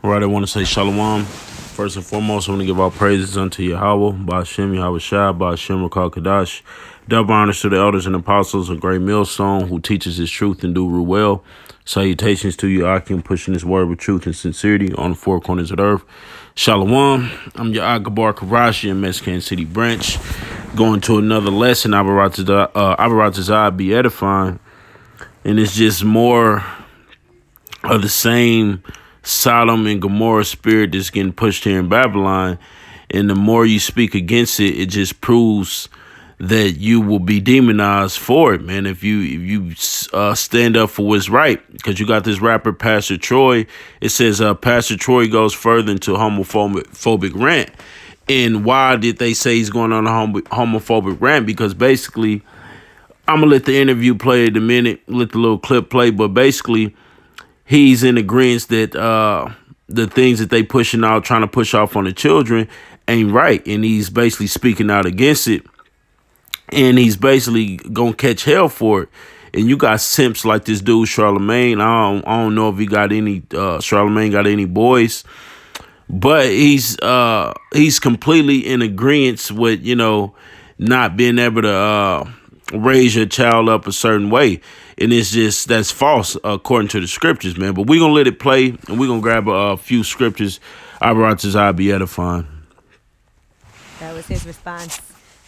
All right, I want to say shalom. First and foremost, I want to give all praises unto Yahweh, Ba'ashem, Yahweh Shai, Ba'ashem, Rakal Kadash. Double honors to the elders and apostles, a great millstone who teaches his truth and do rule well. Salutations to you, Akim, pushing his word with truth and sincerity on the four corners of the earth. Shalom. I'm your Agabar Karashi in Mexican City Branch. Going to another lesson, Abaratazai be edifying. And it's just more of the same Sodom and Gomorrah spirit that's getting pushed here in Babylon. And the more you speak against it, it just proves that you will be demonized for it, man. If you stand up for what's right, because you got this rapper, Pastor Troy. It says Pastor Troy goes further into homophobic rant. And why did they say he's going on a homophobic rant? Because basically, I'm going to let the interview play in a minute, let the little clip play. But basically, he's in agreement that the things that they pushing out, trying to push off on the children ain't right. And he's basically speaking out against it. And he's basically going to catch hell for it. And you got simps like this dude, Charlemagne. I don't know if he got any, Charlemagne got any boys. But he's completely in agreement with, not being able to raise your child up a certain way. And it's just, that's false according to the scriptures, man. But we're going to let it play, and we're going to grab a few scriptures. I be edifying. That was his response.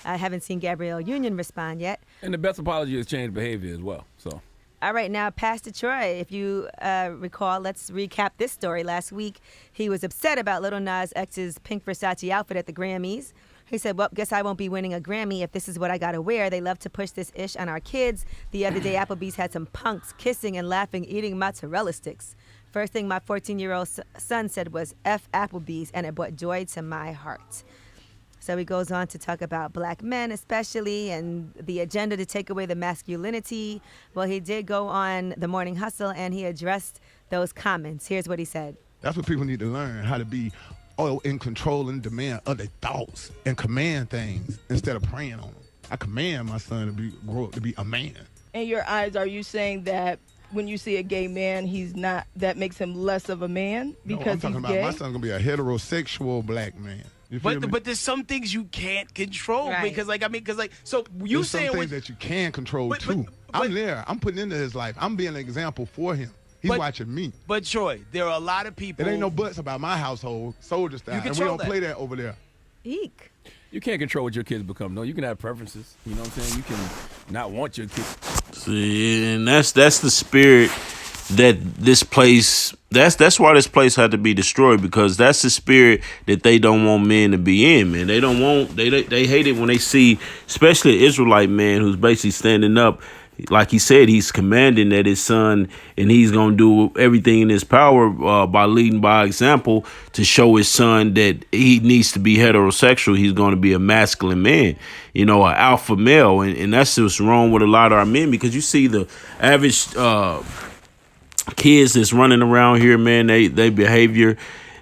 I haven't seen Gabrielle Union respond yet. And the best apology is change behavior as well. So. All right, now, Pastor Troy, if you recall, let's recap this story. Last week, he was upset about Lil Nas X's pink Versace outfit at the Grammys. He said, well, guess I won't be winning a Grammy if this is what I got to wear. They love to push this ish on our kids. The other day, Applebee's had some punks kissing and laughing, eating mozzarella sticks. First thing my 14-year-old son said was, F Applebee's, and it brought joy to my heart. So he goes on to talk about black men especially and the agenda to take away the masculinity. Well, he did go on The Morning Hustle and he addressed those comments. Here's what he said. That's what people need to learn, how to be in control and demand other thoughts and command things instead of praying on them. I command my son to grow up to be a man. In your eyes, are you saying that when you see a gay man, that makes him less of a man because no, I'm talking he's about gay? my son's gonna be a heterosexual black man. But there's some things you can't control, right. So you there's saying some things that you can control too. I'm there. I'm putting into his life. I'm being an example for him. He's watching me. But Troy, there are a lot of people. It ain't no buts about my household, soldier style, and we don't play that over there. Eek. You can't control what your kids become. No, you can have preferences. You know what I'm saying? You can not want your kids. See, and that's the spirit that this place, that's why this place had to be destroyed, because that's the spirit that they don't want men to be in, man. They don't want, they hate it when they see, especially an Israelite man who's basically standing up. Like he said, he's commanding that his son, and he's going to do everything in his power by leading by example to show his son that he needs to be heterosexual. He's going to be a masculine man, an alpha male. And that's what's wrong with a lot of our men, because you see the average kids that's running around here, man, they behavior,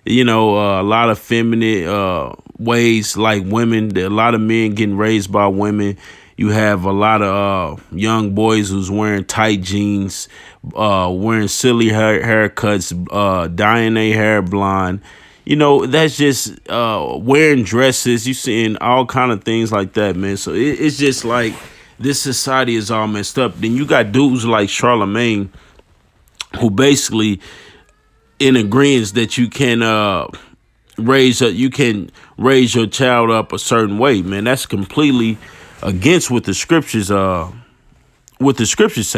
a lot of feminine ways like women. A lot of men getting raised by women. You have a lot of young boys who's wearing tight jeans, wearing silly haircuts, dyeing their hair blonde. That's just wearing dresses. You seeing all kind of things like that, man. So it's just like this society is all messed up. Then you got dudes like Charlemagne, who basically in agreement that you can raise your child up a certain way, man. That's completely against what the scriptures say,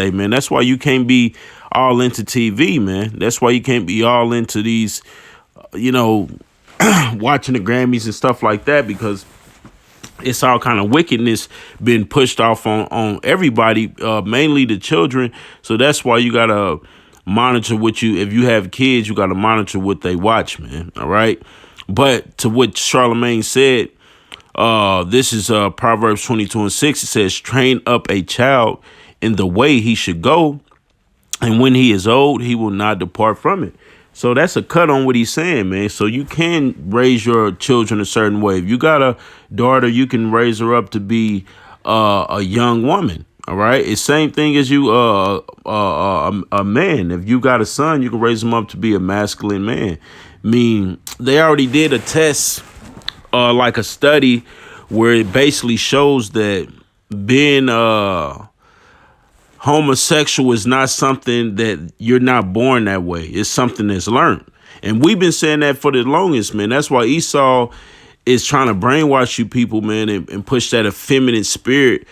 man. That's why you can't be all into TV, man. That's why you can't be all into these, watching the Grammys and stuff like that, because it's all kind of wickedness being pushed off on everybody, mainly the children. So that's why you gotta monitor if you have kids, you gotta monitor what they watch, man. All right. But to what Charlemagne said, this is Proverbs 22:6. It says, train up a child in the way he should go, and when he is old, he will not depart from it. So that's a cut on what he's saying, man. So you can raise your children a certain way. If you got a daughter, you can raise her up to be a young woman. All right. It's same thing as you, a man. If you got a son, you can raise him up to be a masculine man. I mean, they already did a test, like a study where it basically shows that being, homosexual is not something that you're not born that way. It's something that's learned. And we've been saying that for the longest, man. That's why Esau is trying to brainwash you people, man, and push that effeminate spirit,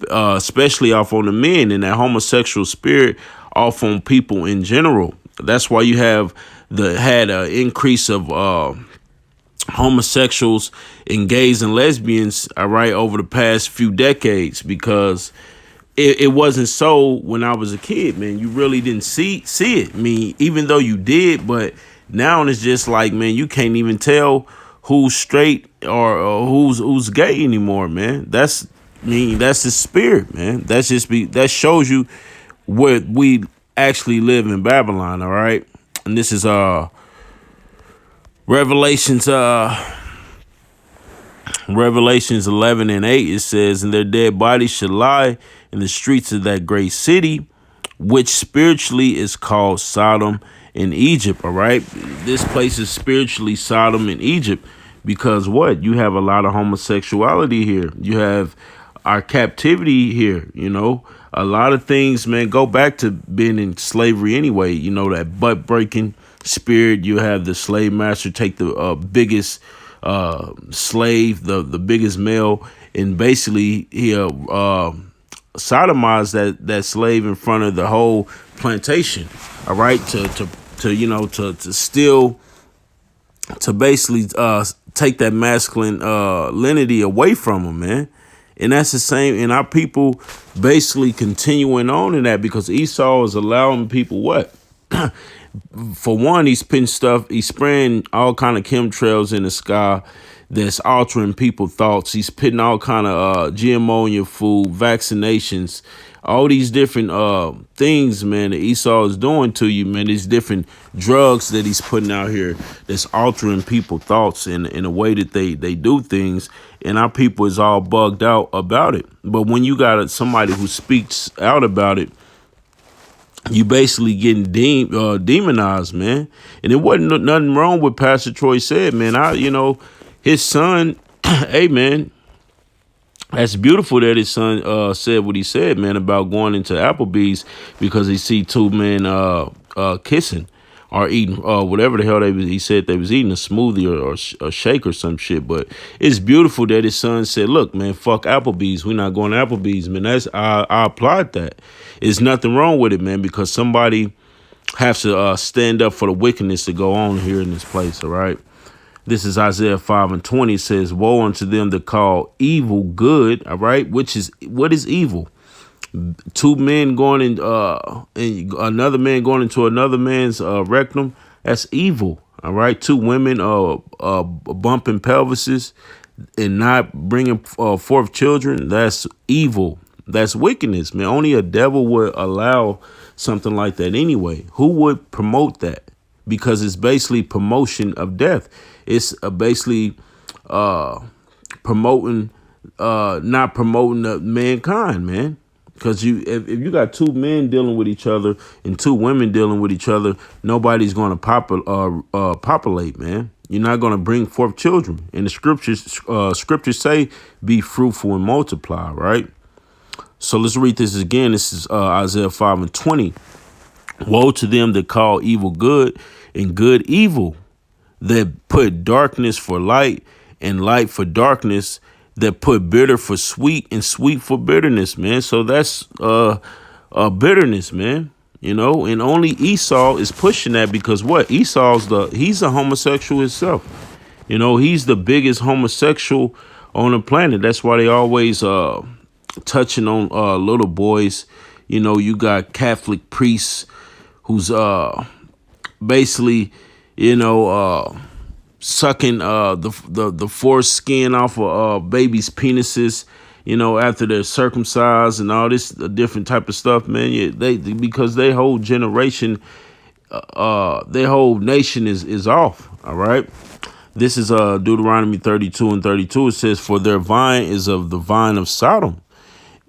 especially off on the men, and that homosexual spirit off on people in general. That's why you had an increase of homosexuals and gays and lesbians, all right, over the past few decades, because it wasn't so when I was a kid, man. You really didn't see it. I mean, even though you did, but now it's just like, man, you can't even tell who's straight or who's gay anymore, man. That's the spirit, man. That shows you where we actually live in Babylon, all right? And this is Revelations 11:8. It says, "And their dead bodies shall lie in the streets of that great city, which spiritually is called Sodom and Egypt." All right. This place is spiritually Sodom and Egypt because what? You have a lot of homosexuality here. You have our captivity here. You know, a lot of things, man, go back to being in slavery anyway. You know, that butt breaking spirit. You have the slave master take the biggest slave, the biggest male, and basically he sodomized that slave in front of the whole plantation. All right, to steal, to basically take that masculine linity away from him, man. And that's the same, and our people basically continuing on in that because Esau is allowing people what? For one, he's spraying all kind of chemtrails in the sky that's altering people's thoughts. He's putting all kind of GMO in your food, vaccinations, all these different things, man, that Esau is doing to you, man. These different drugs that he's putting out here that's altering people's thoughts in a way that they do things. And our people is all bugged out about it. But when you got somebody who speaks out about it, you basically getting demonized, man. And it wasn't nothing wrong with Pastor Troy said, man. His son, hey, man, that's beautiful that his son said what he said, man, about going into Applebee's because he see two men kissing or eating whatever the hell he said they was eating, a smoothie or a shake or some shit. But it's beautiful that his son said, look, man, fuck Applebee's. We're not going to Applebee's, man. I applaud that. There's nothing wrong with it, man, because somebody has to stand up for the wickedness to go on here in this place, all right? This is Isaiah 5:20. It says, woe unto them that call evil good, all right? What is evil? Two men going in, and another man going into another man's rectum, that's evil, all right? Two women bumping pelvises and not bringing forth children, that's evil. That's wickedness, man. Only a devil would allow something like that anyway. Who would promote that? Because it's basically promotion of death. It's basically promoting, not promoting mankind, man. Because if you got two men dealing with each other and two women dealing with each other, nobody's going to populate, man. You're not going to bring forth children. And the scriptures say, be fruitful and multiply, right? So let's read this again. This is Isaiah 5:20. Woe to them that call evil good and good evil, that put darkness for light and light for darkness, that put bitter for sweet and sweet for bitterness, man. So that's bitterness, man. And only Esau is pushing that because what? he's a homosexual himself. He's the biggest homosexual on the planet. That's why they always touching on little boys. You got Catholic priests who's basically sucking the foreskin off of babies' penises, after they're circumcised and all this different type of stuff, man. Yeah, because their whole generation, their whole nation is off. All right. This is Deuteronomy 32:32. It says, for their vine is of the vine of Sodom,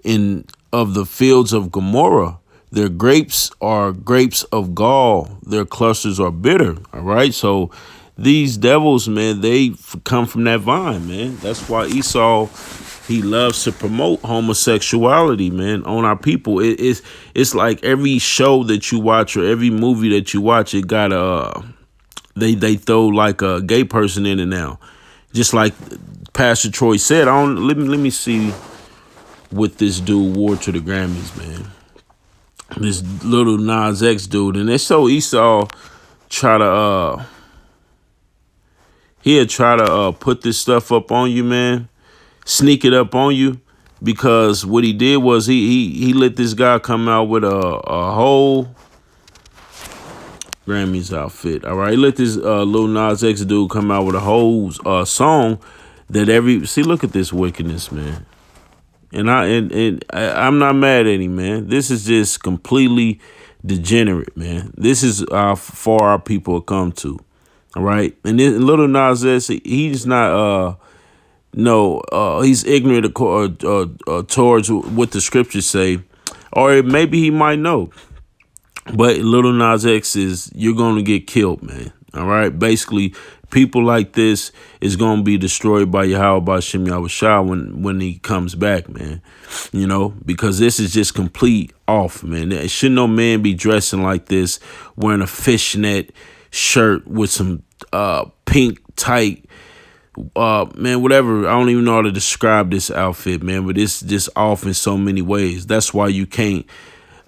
and of the fields of Gomorrah. Their grapes are grapes of gall. Their clusters are bitter. All right. So these devils, man, they come from that vine, man. That's why Esau, he loves to promote homosexuality, man, on our people. It's like every show that you watch or every movie that you watch, it got they throw like a gay person in it now. Just like Pastor Troy said, let me see what this dude wore to the Grammys, man. This little Nas X dude, and they so Esau try to he'll try to put this stuff up on you, man, sneak it up on you, because what he did was he let this guy come out with a whole Grammys outfit. All right, he let this little Nas X dude come out with a whole song that look at this wickedness, man. And I'm not mad at him, man. This is just completely degenerate, man. This is how far our people come to. All right. And then little Nas X, he's not he's ignorant towards what the scriptures say. Or maybe he might know. But little Nas X you're gonna get killed, man. All right. Basically, people like this is gonna be destroyed by Yahweh Ba'Shem Yahushua when he comes back, man. You know, because this is just complete off, man. There should no man be dressing like this, wearing a fishnet shirt with some pink tight man, whatever. I don't even know how to describe this outfit, man, but it's just off in so many ways. That's why you can't.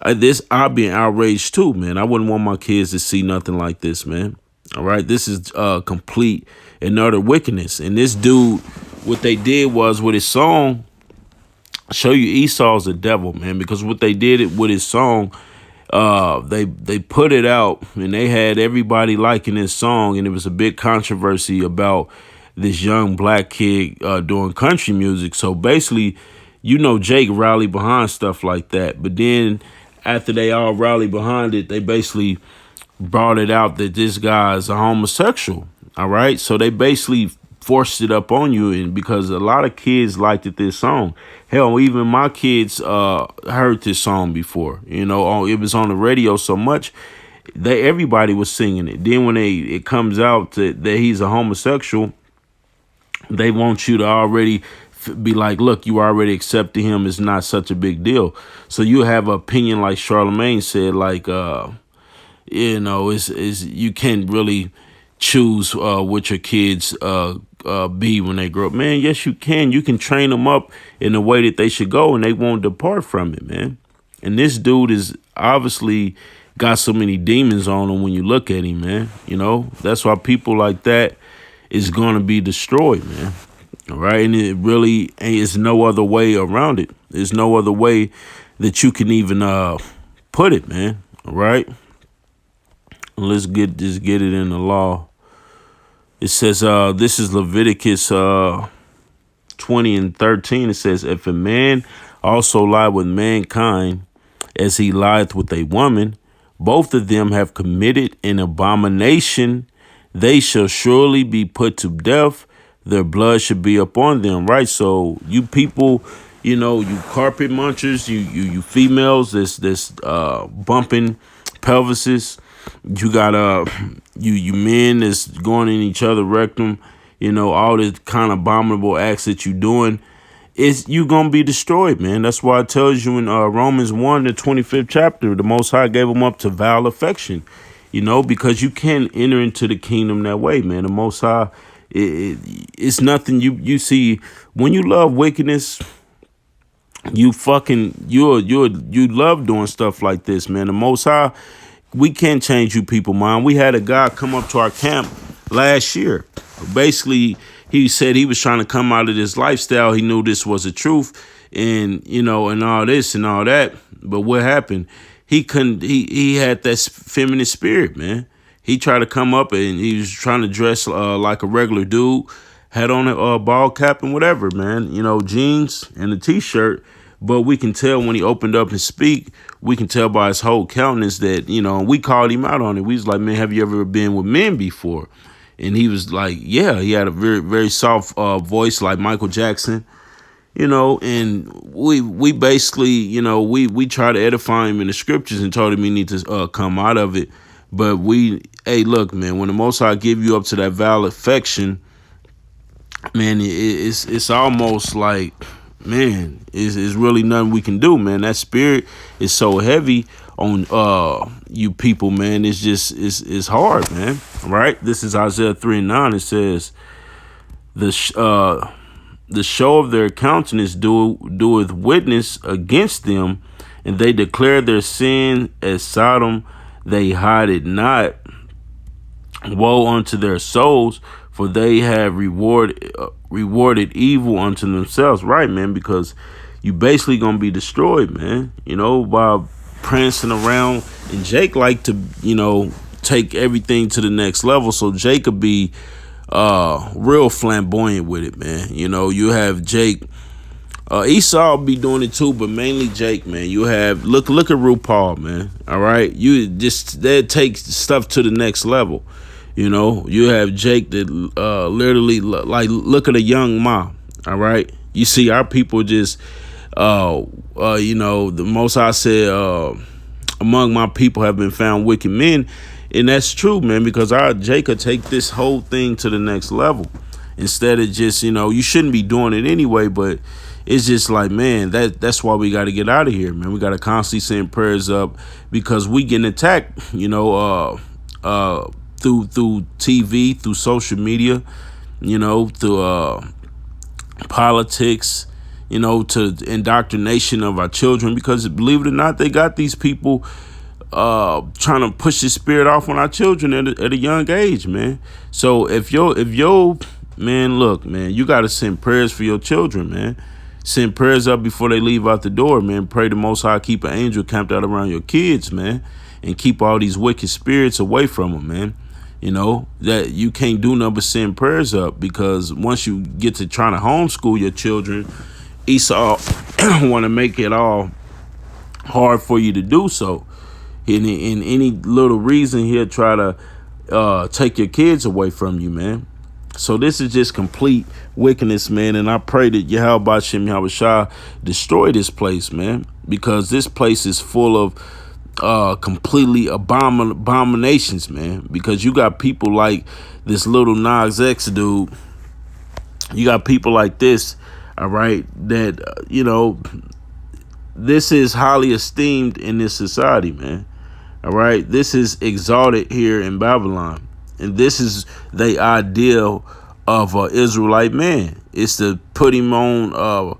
I'll be outraged too, man. I wouldn't want my kids to see nothing like this, man. All right, this is complete and utter wickedness. And this dude, what they did was with his song, show you Esau's a devil, man. Because what they did with his song, they put it out and they had everybody liking his song, and it was a big controversy about this young black kid doing country music. So basically, Jake rallied behind stuff like that, but then after they all rallied behind it, they basically brought it out that this guy is a homosexual. All right. So they basically forced it up on you. And because a lot of kids liked this song, hell, even my kids heard this song before, it was on the radio so much everybody was singing it. Then when it comes out that he's a homosexual, they want you to already be like, look, you already accepted him. It's not such a big deal. So you have an opinion like Charlemagne said, like, you can't really choose what your kids be when they grow up. Man, yes, you can. You can train them up in the way that they should go, and they won't depart from it, man. And this dude is obviously got so many demons on him when you look at him, man. That's why people like that is going to be destroyed, man. All right. And it really is no other way around it. There's no other way that you can even put it, man. All right. Let's get it in the law. It says this is Leviticus 20:13. It says, if a man also lie with mankind as he lieth with a woman, both of them have committed an abomination. They shall surely be put to death. Their blood should be upon them, right? So you people, you carpet munchers, you females that's bumping pelvises, you got you men that's going in each other rectum, all this kind of abominable acts that you doing, you gonna be destroyed, man. That's why it tells you in Romans 1, the 25th chapter, the Most High gave them up to vile affection, because you can't enter into the kingdom that way, man. The Most High, it's nothing you see when you love wickedness. You love doing stuff like this, man. The Most High, we can't change you people, man. We had a guy come up to our camp last year. Basically, he said he was trying to come out of this lifestyle. He knew this was the truth, and and all this and all that. But what happened? He couldn't. He had that feminine spirit, man. He tried to come up and he was trying to dress like a regular dude, had on a ball cap and whatever, man. Jeans and a t-shirt. But we can tell when he opened up and speak, we can tell by his whole countenance that, we called him out on it. We was like, man, have you ever been with men before? And he was like, yeah. He had a very, very soft voice like Michael Jackson. and we basically, we try to edify him in the scriptures and told him he need to come out of it. But hey, look, man, when the Most High give you up to that vile affection, man, it's almost like, man, it's really nothing we can do, man. That spirit is so heavy on you people, man. It's just it's hard, man. All right, this is Isaiah 3:9. It says, the show of their countenance doeth witness against them, and they declare their sin as Sodom, they hide it not. Woe unto their souls, for they have rewarded evil unto themselves. Right, man, because you basically gonna be destroyed, man, by prancing around. And Jake like to, take everything to the next level. So Jake could be real flamboyant with it, man. You have Jake. Esau be doing it too, but mainly Jake, man. You have look at RuPaul, man. All right, you just that takes stuff to the next level. You have Jake that literally like look at a young mom. All right, you see our people just the Most High said, among my people have been found wicked men. And that's true, man, because our Jacob take this whole thing to the next level. Instead of just, you shouldn't be doing it anyway, but it's just like, man, that's why we got to get out of here, man. We got to constantly send prayers up because we getting attacked, through TV, through social media, through politics, to indoctrination of our children. Because believe it or not, they got these people trying to push the spirit off on our children at a young age, man. So if yo man, look, man, you got to send prayers for your children, man. Send prayers up before they leave out the door, man. Pray the Most High keep an angel camped out around your kids, man, and keep all these wicked spirits away from them, man. That you can't do nothing but send prayers up, because once you get to trying to homeschool your children, Esau want to make it all hard for you to do so. In any little reason, he'll try to take your kids away from you, man. So this is just complete wickedness, man. And I pray that Yahweh Shem Yahushua destroy this place, man, because this place is full of completely abominations, man. Because you got people like this little Nas X dude. You got people like this, all right, that, this is highly esteemed in this society, man. All right, this is exalted here in Babylon, and this is the ideal of an Israelite man. It's to put him on,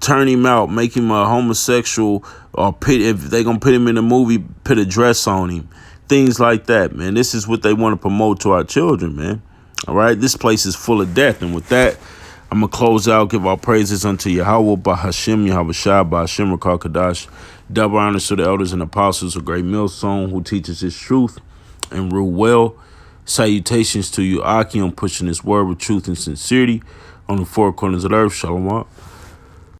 turn him out, make him a homosexual, or if they're gonna put him in a movie, put a dress on him, things like that, man. This is what they want to promote to our children, man. All right, this place is full of death, and with that, I'm going to close out, give our praises unto Yahweh, by Hashem, Yahweh Shai, by Hashem, Rakal Kadash. Double honors to the elders and apostles of Great Millstone, who teaches his truth and rule well. Salutations to you, Aki, on pushing his word with truth and sincerity on the four corners of the earth. Shalom.